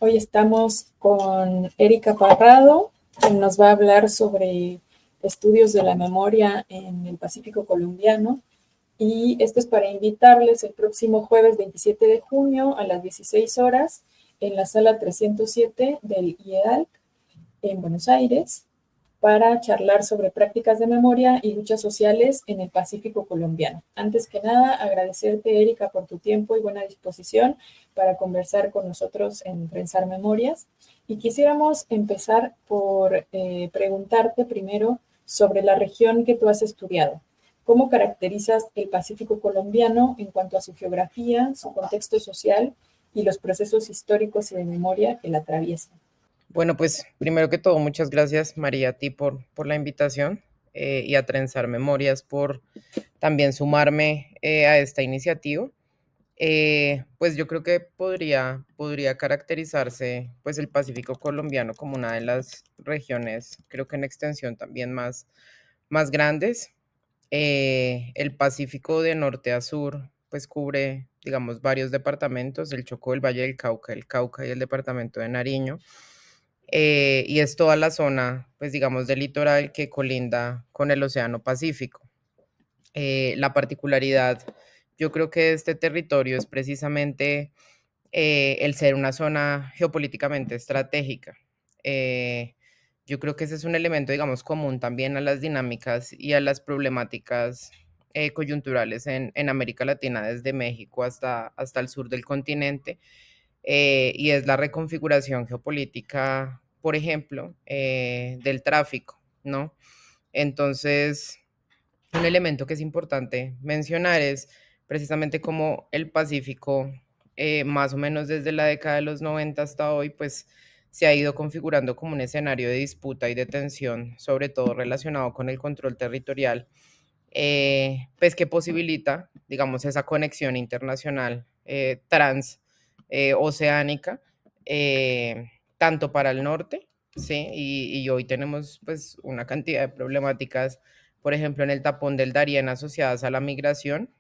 Hoy estamos con Erika Parrado, quien nos va a hablar sobre estudios de la memoria en el Pacífico colombiano. Y esto es para invitarles el próximo jueves 27 de junio a las 16 horas en la sala 307 del IEDAL en Buenos Aires para charlar sobre prácticas de memoria y luchas sociales en el Pacífico colombiano. Antes que nada, agradecerte, Erika, por tu tiempo y buena disposición para conversar con nosotros en Trenzar Memorias. Y quisiéramos empezar por preguntarte primero sobre la región que tú has estudiado. ¿Cómo caracterizas el Pacífico colombiano en cuanto a su geografía, su contexto social y los procesos históricos y de memoria que la atraviesan? Bueno, pues primero que todo, muchas gracias María a ti por la invitación y a Trenzar Memorias por también sumarme a esta iniciativa. Pues yo creo que podría caracterizarse pues el Pacífico colombiano como una de las regiones, creo que en extensión también más grandes. El Pacífico de norte a sur pues cubre, digamos, varios departamentos, el Chocó, el Valle del Cauca, el Cauca y el departamento de Nariño. Y es toda la zona, pues digamos, del litoral que colinda con el Océano Pacífico. La particularidad, yo creo que de este territorio es precisamente el ser una zona geopolíticamente estratégica. Eh, yo creo que ese es un elemento, digamos, común también a las dinámicas y a las problemáticas coyunturales en América Latina, desde México hasta el sur del continente, y es la reconfiguración geopolítica, por ejemplo, del tráfico, ¿no? Entonces, un elemento que es importante mencionar es precisamente cómo el Pacífico, más o menos desde la década de los 90 hasta hoy, pues se ha ido configurando como un escenario de disputa y de tensión, sobre todo relacionado con el control territorial, pues que posibilita, digamos, esa conexión internacional transoceánica, tanto para el norte, ¿sí? Y hoy tenemos pues una cantidad de problemáticas, por ejemplo, en el tapón del Darién asociadas a la migración,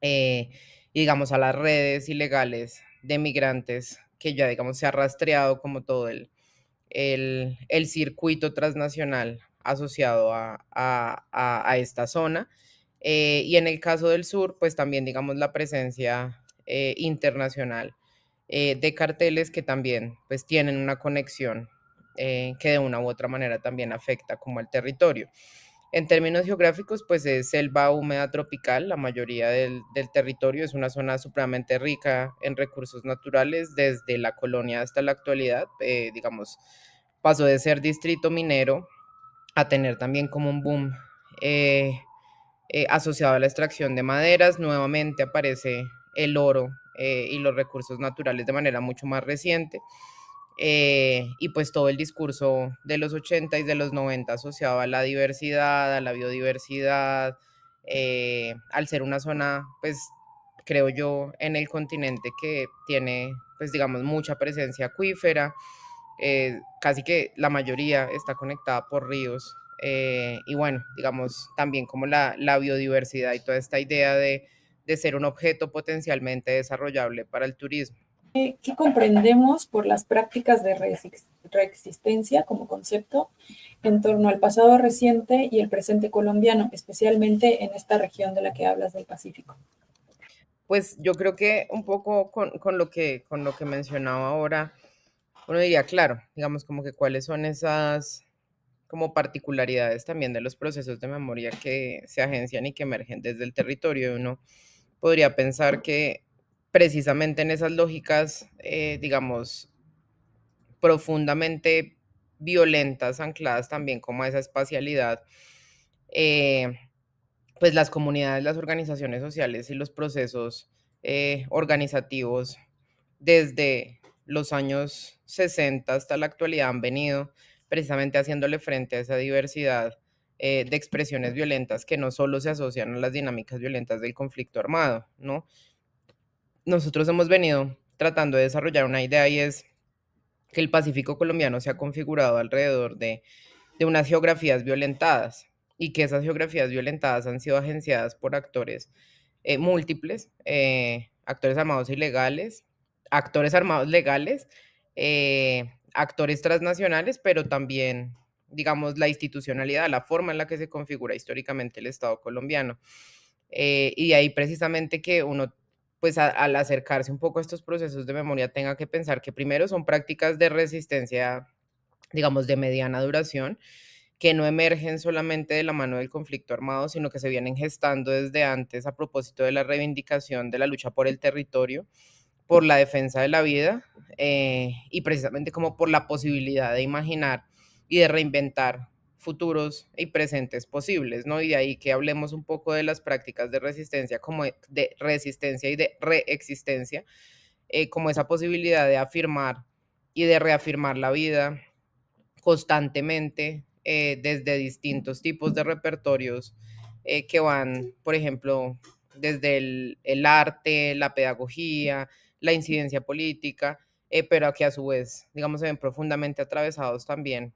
eh, y digamos a las redes ilegales de migrantes que ya digamos se ha rastreado como todo el circuito transnacional asociado a esta zona. Y en el caso del sur, pues también digamos la presencia internacional de carteles que también pues tienen una conexión que de una u otra manera también afecta como al territorio. En términos geográficos, pues es selva húmeda tropical, la mayoría del territorio es una zona supremamente rica en recursos naturales desde la colonia hasta la actualidad, digamos, pasó de ser distrito minero a tener también como un boom eh, asociado a la extracción de maderas. Nuevamente aparece el oro y los recursos naturales de manera mucho más reciente. Y pues todo el discurso de los 80 y de los 90 asociado a la diversidad, a la biodiversidad, al ser una zona, pues creo yo, en el continente que tiene, pues digamos, mucha presencia acuífera, casi que la mayoría está conectada por ríos, y bueno, digamos, también como la biodiversidad y toda esta idea de ser un objeto potencialmente desarrollable para el turismo. ¿Qué comprendemos por las prácticas de reexistencia como concepto en torno al pasado reciente y el presente colombiano, especialmente en esta región de la que hablas del Pacífico? Pues yo creo que un poco con lo que mencionaba ahora, uno diría, claro, digamos como que cuáles son esas como particularidades también de los procesos de memoria que se agencian y que emergen desde el territorio. Uno podría pensar que precisamente en esas lógicas, digamos, profundamente violentas, ancladas también como a esa espacialidad, eh, pues las comunidades, las organizaciones sociales y los procesos organizativos desde los años 60 hasta la actualidad han venido precisamente haciéndole frente a esa diversidad de expresiones violentas que no solo se asocian a las dinámicas violentas del conflicto armado, ¿no? Nosotros hemos venido tratando de desarrollar una idea y es que el Pacífico colombiano se ha configurado alrededor de unas geografías violentadas y que esas geografías violentadas han sido agenciadas por actores múltiples, actores armados ilegales, actores armados legales, actores transnacionales, pero también, digamos, la institucionalidad, la forma en la que se configura históricamente el Estado colombiano. Y de ahí precisamente que uno, pues al acercarse un poco a estos procesos de memoria, tenga que pensar que primero son prácticas de resistencia, digamos, de mediana duración, que no emergen solamente de la mano del conflicto armado, sino que se vienen gestando desde antes a propósito de la reivindicación de la lucha por el territorio, por la defensa de la vida, y precisamente como por la posibilidad de imaginar y de reinventar futuros y presentes posibles, ¿no? Y de ahí que hablemos un poco de las prácticas de resistencia, como de resistencia y de reexistencia, como esa posibilidad de afirmar y de reafirmar la vida constantemente, desde distintos tipos de repertorios, que van, por ejemplo, desde el arte, la pedagogía, la incidencia política, pero que a su vez, digamos, se ven profundamente atravesados también,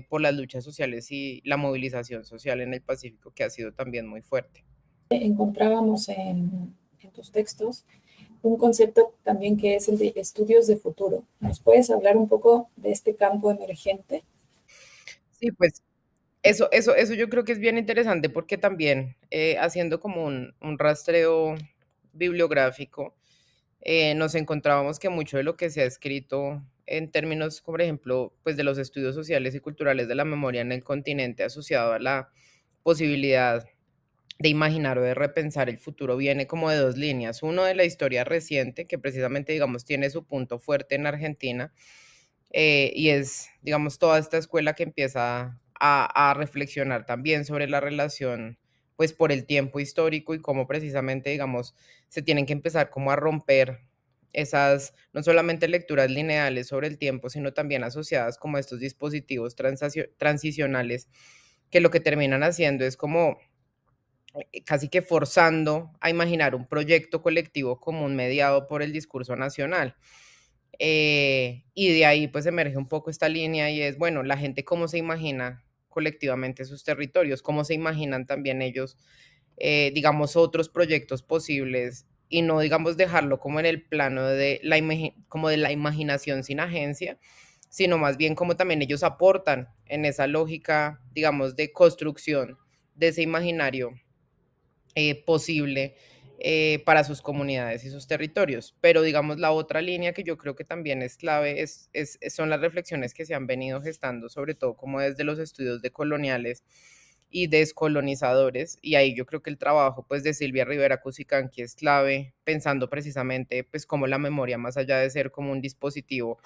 por las luchas sociales y la movilización social en el Pacífico, que ha sido también muy fuerte. Encontrábamos en tus textos un concepto también que es el de estudios de futuro. ¿Nos puedes hablar un poco de este campo emergente? Sí, pues eso yo creo que es bien interesante porque también, haciendo como un rastreo bibliográfico, nos encontrábamos que mucho de lo que se ha escrito en términos, por ejemplo, pues de los estudios sociales y culturales de la memoria en el continente asociado a la posibilidad de imaginar o de repensar el futuro viene como de dos líneas. Uno de la historia reciente, que precisamente, digamos, tiene su punto fuerte en Argentina, y es, digamos, toda esta escuela que empieza a reflexionar también sobre la relación, pues por el tiempo histórico y cómo precisamente, digamos, se tienen que empezar como a romper esas, no solamente lecturas lineales sobre el tiempo, sino también asociadas como a estos dispositivos transicionales, que lo que terminan haciendo es como casi que forzando a imaginar un proyecto colectivo común mediado por el discurso nacional. Y de ahí pues emerge un poco esta línea y es, bueno, la gente cómo se imagina colectivamente sus territorios, cómo se imaginan también ellos, digamos, otros proyectos posibles y no, digamos, dejarlo como en el plano de como de la imaginación sin agencia, sino más bien como también ellos aportan en esa lógica, digamos, de construcción de ese imaginario, posible, para sus comunidades y sus territorios. Pero digamos, la otra línea que yo creo que también es clave son las reflexiones que se han venido gestando, sobre todo como desde los estudios de coloniales y descolonizadores. Y ahí yo creo que el trabajo pues de Silvia Rivera Cusicanqui es clave, pensando precisamente pues como la memoria, más allá de ser como un dispositivo,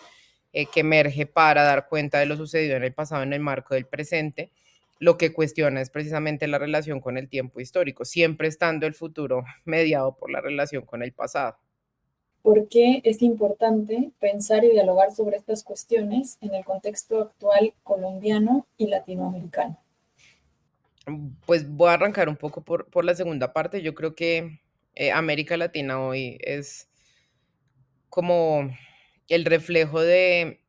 que emerge para dar cuenta de lo sucedido en el pasado en el marco del presente, lo que cuestiona es precisamente la relación con el tiempo histórico, siempre estando el futuro mediado por la relación con el pasado. ¿Por qué es importante pensar y dialogar sobre estas cuestiones en el contexto actual colombiano y latinoamericano? Pues voy a arrancar un poco por la segunda parte. Yo creo que, América Latina hoy es como el reflejo de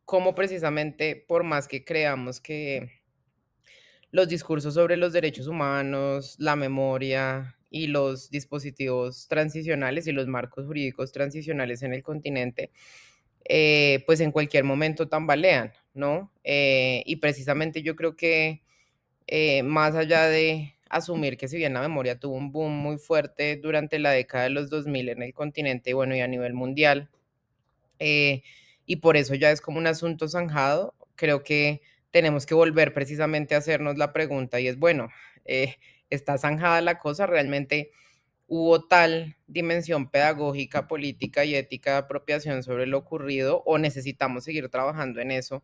cómo precisamente, por más que creamos que los discursos sobre los derechos humanos, la memoria y los dispositivos transicionales y los marcos jurídicos transicionales en el continente, pues en cualquier momento tambalean, ¿no? Y precisamente yo creo que, más allá de asumir que si bien la memoria tuvo un boom muy fuerte durante la década de los 2000 en el continente, bueno, y a nivel mundial, y por eso ya es como un asunto zanjado. Creo que tenemos que volver precisamente a hacernos la pregunta y es, bueno, ¿está zanjada la cosa? ¿Realmente hubo tal dimensión pedagógica, política y ética de apropiación sobre lo ocurrido o necesitamos seguir trabajando en eso,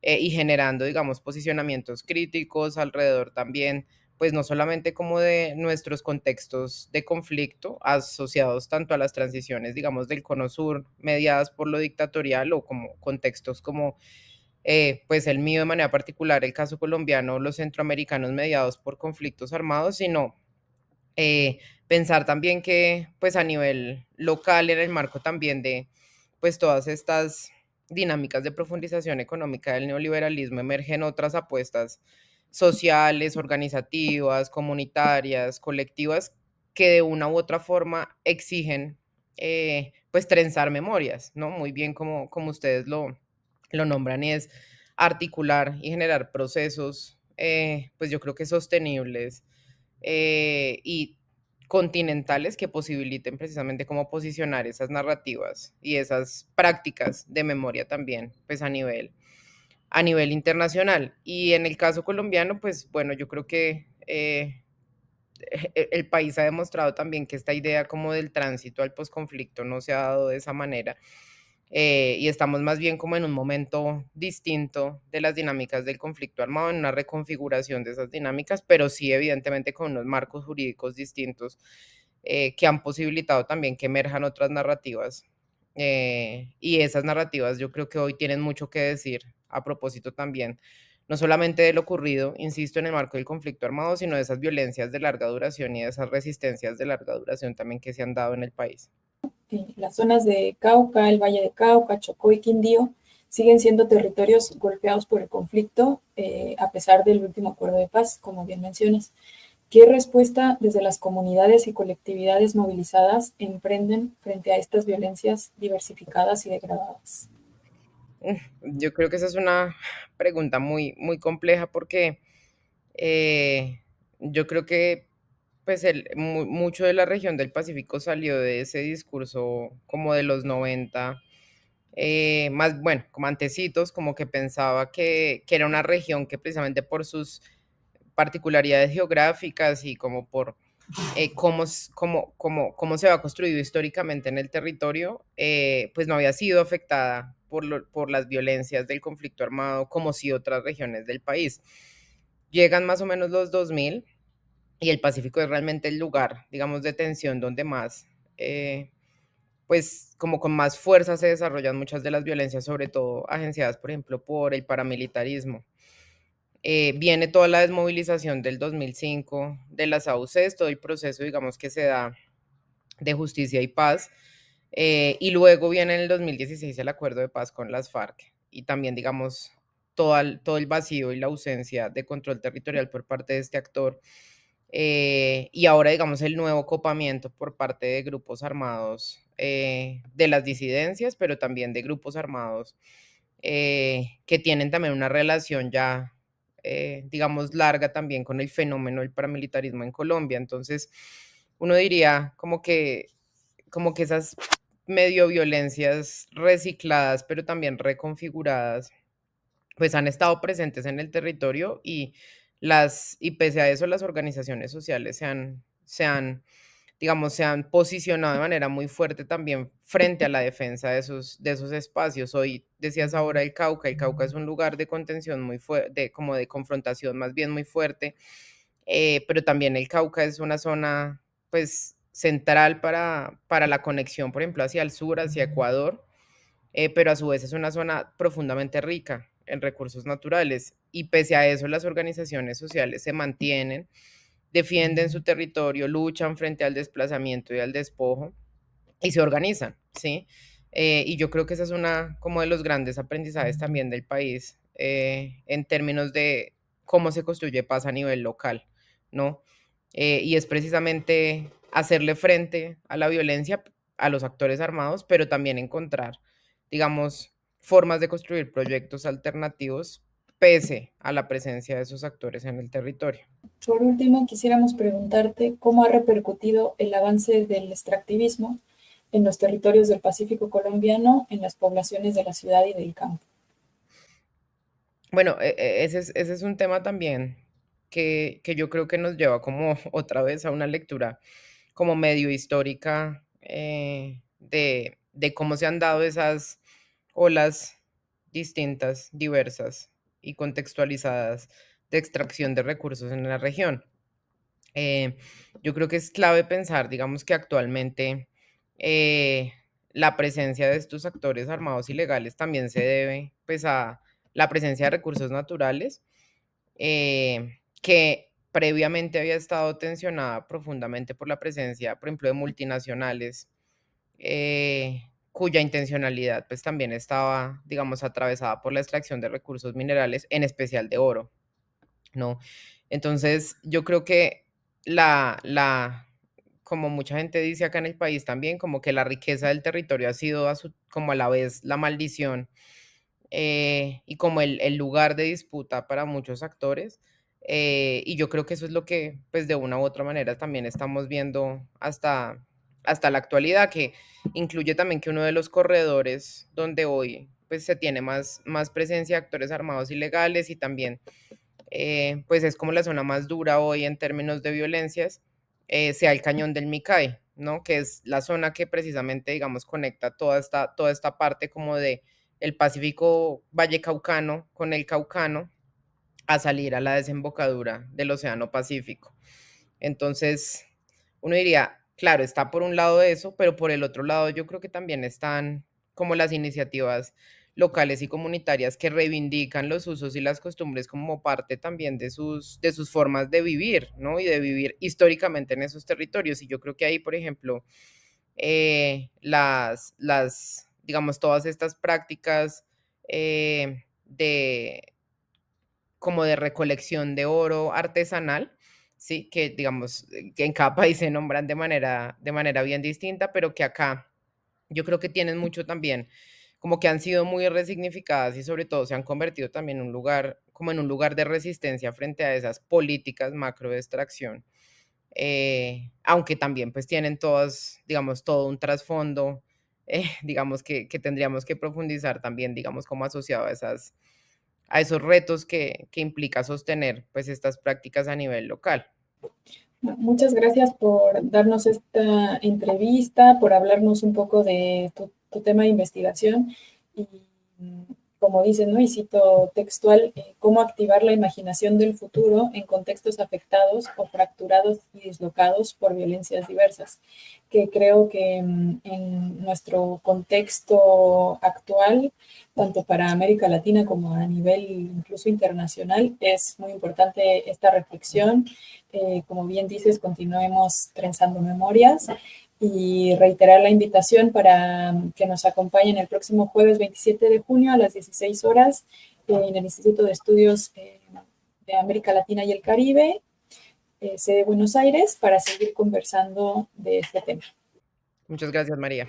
y generando, digamos, posicionamientos críticos alrededor también, pues no solamente como de nuestros contextos de conflicto asociados tanto a las transiciones, digamos, del cono sur mediadas por lo dictatorial o como contextos como, pues el mío de manera particular, el caso colombiano, los centroamericanos mediados por conflictos armados, sino, pensar también que, pues, a nivel local, en el marco también de, pues, todas estas dinámicas de profundización económica del neoliberalismo, emergen otras apuestas sociales, organizativas, comunitarias, colectivas, que de una u otra forma exigen pues trenzar memorias, ¿no? Muy bien como ustedes lo nombran, y es articular y generar procesos, pues yo creo que sostenibles y continentales que posibiliten precisamente cómo posicionar esas narrativas y esas prácticas de memoria también, pues a nivel internacional. Y en el caso colombiano, pues bueno, yo creo que el país ha demostrado también que esta idea como del tránsito al posconflicto no se ha dado de esa manera. Y estamos más bien como en un momento distinto de las dinámicas del conflicto armado, en una reconfiguración de esas dinámicas, pero sí evidentemente con unos marcos jurídicos distintos que han posibilitado también que emerjan otras narrativas. Y esas narrativas yo creo que hoy tienen mucho que decir a propósito también, no solamente de lo ocurrido, insisto, en el marco del conflicto armado, sino de esas violencias de larga duración y de esas resistencias de larga duración también que se han dado en el país. Las zonas de Cauca, el Valle de Cauca, Chocó y Quindío siguen siendo territorios golpeados por el conflicto, a pesar del último acuerdo de paz, como bien mencionas. ¿Qué respuesta desde las comunidades y colectividades movilizadas emprenden frente a estas violencias diversificadas y degradadas? Yo creo que esa es una pregunta muy compleja porque eh, yo creo que pues mucho de la región del Pacífico salió de ese discurso como de los 90, más bueno, como antecitos, como que pensaba que era una región que precisamente por sus particularidades geográficas y como por cómo se va construido históricamente en el territorio, pues no había sido afectada por las violencias del conflicto armado como si otras regiones del país. Llegan más o menos los 2000 y el Pacífico es realmente el lugar, digamos, de tensión donde más, pues como con más fuerza se desarrollan muchas de las violencias, sobre todo agenciadas, por ejemplo, por el paramilitarismo. Viene toda la desmovilización del 2005 de las AUCs, todo el proceso, digamos, que se da de justicia y paz, y luego viene en el 2016 el acuerdo de paz con las FARC, y también, digamos, todo el vacío y la ausencia de control territorial por parte de este actor, y ahora, digamos, el nuevo copamiento por parte de grupos armados de las disidencias, pero también de grupos armados que tienen también una relación ya, digamos, larga también con el fenómeno del paramilitarismo en Colombia. Entonces, uno diría como que esas medio violencias recicladas, pero también reconfiguradas, pues han estado presentes en el territorio y pese a eso las organizaciones sociales digamos, se han posicionado de manera muy fuerte también frente a la defensa de esos espacios. Hoy decías ahora el Cauca es un lugar de contención muy fuerte, como de confrontación más bien muy fuerte, pero también el Cauca es una zona, pues, central para la conexión, por ejemplo, hacia el sur, hacia Ecuador, pero a su vez es una zona profundamente rica en recursos naturales y pese a eso las organizaciones sociales se mantienen, defienden su territorio, luchan frente al desplazamiento y al despojo y se organizan, ¿sí? Y yo creo que esa es una como de los grandes aprendizajes también del país en términos de cómo se construye paz a nivel local, ¿no? Y es precisamente hacerle frente a la violencia, a los actores armados, pero también encontrar, digamos, formas de construir proyectos alternativos pese a la presencia de esos actores en el territorio. Por último, quisiéramos preguntarte cómo ha repercutido el avance del extractivismo en los territorios del Pacífico colombiano, en las poblaciones de la ciudad y del campo. Bueno, ese es un tema también que yo creo que nos lleva como otra vez a una lectura como medio histórica de cómo se han dado esas olas distintas, diversas y contextualizadas de extracción de recursos en la región. Eh, yo creo que es clave pensar, digamos que actualmente eh, la presencia de estos actores armados ilegales también se debe pues a la presencia de recursos naturales que previamente había estado tensionada profundamente por la presencia, por ejemplo, de multinacionales cuya intencionalidad pues también estaba, digamos, atravesada por la extracción de recursos minerales, en especial de oro, ¿no? Entonces, yo creo que la como mucha gente dice acá en el país también, como que la riqueza del territorio ha sido como a la vez la maldición, y como el lugar de disputa para muchos actores. Y yo creo que eso es lo que, pues de una u otra manera también estamos viendo hasta la actualidad, que incluye también que uno de los corredores donde hoy pues se tiene más presencia de actores armados ilegales y también pues es como la zona más dura hoy en términos de violencias, sea el cañón del Micay, ¿no? Que es la zona que precisamente, digamos, conecta toda esta parte como de el Pacífico Vallecaucano con el Caucano a salir a la desembocadura del Océano Pacífico. Entonces, uno diría, claro, está por un lado eso, pero por el otro lado yo creo que también están como las iniciativas locales y comunitarias que reivindican los usos y las costumbres como parte también de sus formas de vivir, ¿no? Y de vivir históricamente en esos territorios. Y yo creo que ahí, por ejemplo, digamos, todas estas prácticas de como de recolección de oro artesanal, sí, que digamos, que en cada país se nombran de manera bien distinta, pero que acá yo creo que tienen mucho también, como que han sido muy resignificadas y sobre todo se han convertido también en un lugar, como en un lugar de resistencia frente a esas políticas macro de extracción, aunque también pues tienen todas, digamos, todo un trasfondo, digamos, que tendríamos que profundizar también, digamos, como asociado a esos retos que implica sostener pues estas prácticas a nivel local. Muchas gracias por darnos esta entrevista, por hablarnos un poco de tu tema de investigación y, como dices, ¿no? Y cito textual, cómo activar la imaginación del futuro en contextos afectados o fracturados y dislocados por violencias diversas, que creo que en nuestro contexto actual, tanto para América Latina como a nivel incluso internacional, es muy importante esta reflexión. Como bien dices, continuemos trenzando memorias y reiterar la invitación para que nos acompañen el próximo jueves 27 de junio a las 16 horas en el Instituto de Estudios de América Latina y el Caribe, sede Buenos Aires, para seguir conversando de este tema. Muchas gracias, María.